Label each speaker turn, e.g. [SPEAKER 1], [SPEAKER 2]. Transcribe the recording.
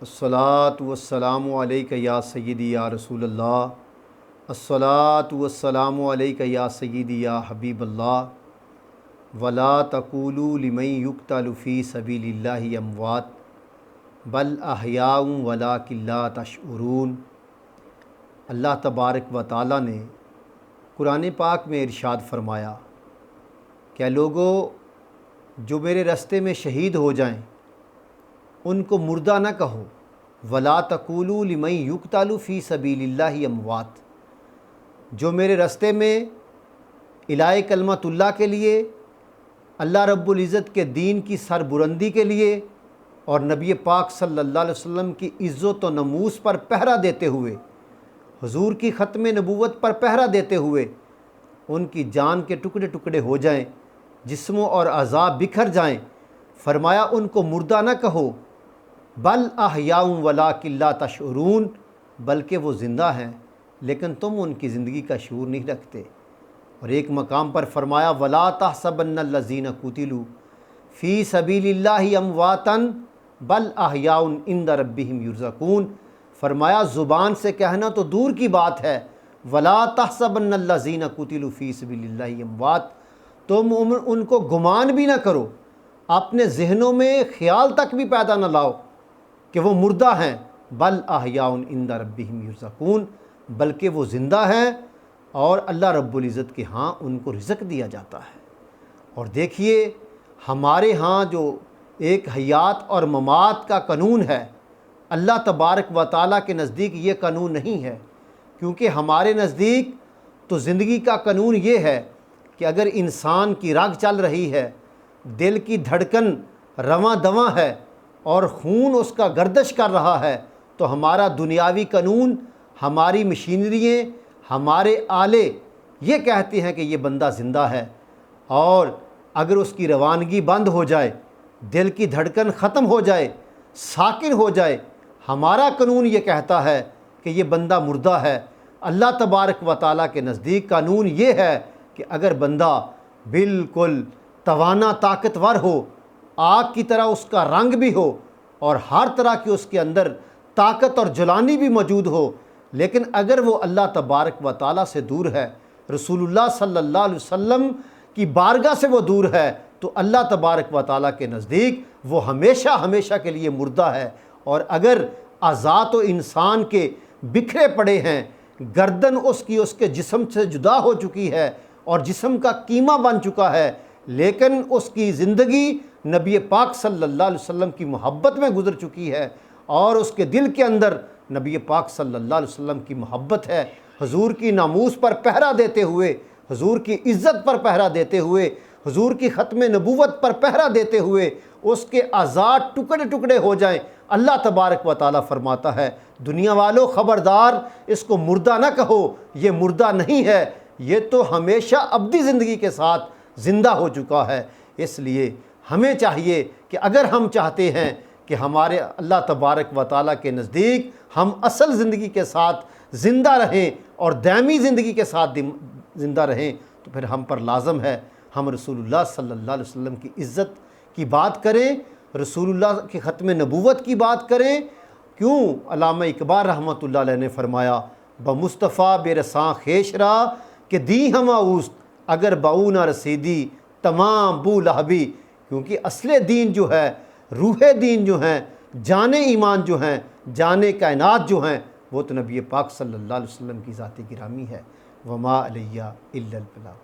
[SPEAKER 1] الصلاۃ والسلام علیک یا سیدی یا رسول اللہ، الصلاۃ والسلام علیک یا سیدی یا حبیب اللہ، ولا تقولوا لمن یقتل فی سبیل اللہ اموات بل احیاء ولکن لا تشعرون۔ اللہ تبارک و تعالیٰ نے قرآن پاک میں ارشاد فرمایا کہ لوگوں جو میرے راستے میں شہید ہو جائیں ان کو مردہ نہ کہو، ولا تقولوا لمن یقتل فی سبیل اللہ اموات، جو میرے راستے میں الہی کلمت اللہ کے لیے، اللہ رب العزت کے دین کی سربلندی کے لیے اور نبی پاک صلی اللہ علیہ وسلم کی عزت و نموز پر پہرا دیتے ہوئے، حضور کی ختم نبوت پر پہرا دیتے ہوئے ان کی جان کے ٹکڑے ٹکڑے ہو جائیں، جسموں اور اعضاء بکھر جائیں، فرمایا ان کو مردہ نہ کہو، بل احیاء ولکن لا تشعرون، بلکہ وہ زندہ ہیں لیکن تم ان کی زندگی کا شعور نہیں رکھتے۔ اور ایک مقام پر فرمایا ولا تحسبن الذین قتلوا فی سبیل اللہ امواتا بل احیاء عند ربہم یرزقون، فرمایا زبان سے کہنا تو دور کی بات ہے، ولا تحسبن الذین قتلوا فی سبیل اللہ اموات، تم ان کو گمان بھی نہ کرو، اپنے ذہنوں میں خیال تک بھی پیدا نہ لاؤ کہ وہ مردہ ہیں، بل احیاء عند ربہم یرزقون، بلکہ وہ زندہ ہیں اور اللہ رب العزت کے ہاں ان کو رزق دیا جاتا ہے۔ اور دیکھیے ہمارے ہاں جو ایک حیات اور ممات کا قانون ہے، اللہ تبارک و تعالیٰ کے نزدیک یہ قانون نہیں ہے، کیونکہ ہمارے نزدیک تو زندگی کا قانون یہ ہے کہ اگر انسان کی رگ چل رہی ہے، دل کی دھڑکن رواں دواں ہے اور خون اس کا گردش کر رہا ہے، تو ہمارا دنیاوی قانون، ہماری مشینرییں، ہمارے آلے یہ کہتے ہیں کہ یہ بندہ زندہ ہے۔ اور اگر اس کی روانگی بند ہو جائے، دل کی دھڑکن ختم ہو جائے، ساکن ہو جائے، ہمارا قانون یہ کہتا ہے کہ یہ بندہ مردہ ہے۔ اللہ تبارک و تعالیٰ کے نزدیک قانون یہ ہے کہ اگر بندہ بالکل توانا طاقتور ہو، آگ کی طرح اس کا رنگ بھی ہو اور ہر طرح کی اس کے اندر طاقت اور جلانی بھی موجود ہو، لیکن اگر وہ اللہ تبارک و تعالیٰ سے دور ہے، رسول اللہ صلی اللہ علیہ وسلم کی بارگاہ سے وہ دور ہے، تو اللہ تبارک و تعالیٰ کے نزدیک وہ ہمیشہ ہمیشہ کے لیے مردہ ہے۔ اور اگر اعضاء و انسان کے بکھرے پڑے ہیں، گردن اس کے جسم سے جدا ہو چکی ہے اور جسم کا کیما بن چکا ہے، لیکن اس کی زندگی نبی پاک صلی اللہ علیہ وسلم کی محبت میں گزر چکی ہے اور اس کے دل کے اندر نبی پاک صلی اللہ علیہ وسلم کی محبت ہے، حضور کی ناموس پر پہرا دیتے ہوئے، حضور کی عزت پر پہرا دیتے ہوئے، حضور کی ختم نبوت پر پہرا دیتے ہوئے اس کے اعضاء ٹکڑے ٹکڑے ہو جائیں، اللہ تبارک و تعالیٰ فرماتا ہے دنیا والوں خبردار، اس کو مردہ نہ کہو، یہ مردہ نہیں ہے، یہ تو ہمیشہ ابدی زندگی کے ساتھ زندہ ہو چکا ہے۔ اس لیے ہمیں چاہیے کہ اگر ہم چاہتے ہیں کہ ہمارے اللہ تبارک و تعالیٰ کے نزدیک ہم اصل زندگی کے ساتھ زندہ رہیں اور دائمی زندگی کے ساتھ زندہ رہیں، تو پھر ہم پر لازم ہے ہم رسول اللہ صلی اللہ علیہ وسلم کی عزت کی بات کریں، رسول اللہ کی ختم نبوت کی بات کریں۔ کیوں علامہ اقبال رحمۃ اللہ علیہ نے فرمایا بمصطفیٰ بے رساں خیش را کہ دی ہم اوست اگر باؤ نہ رسیدی تمام بو لہبی، کیونکہ اصل دین جو ہے، روح دین جو ہیں، جان ایمان جو ہیں، جان کائنات جو ہیں، وہ تو نبی پاک صلی اللہ علیہ وسلم کی ذات گرامی ہے۔ وما علیہ الا البلاغ۔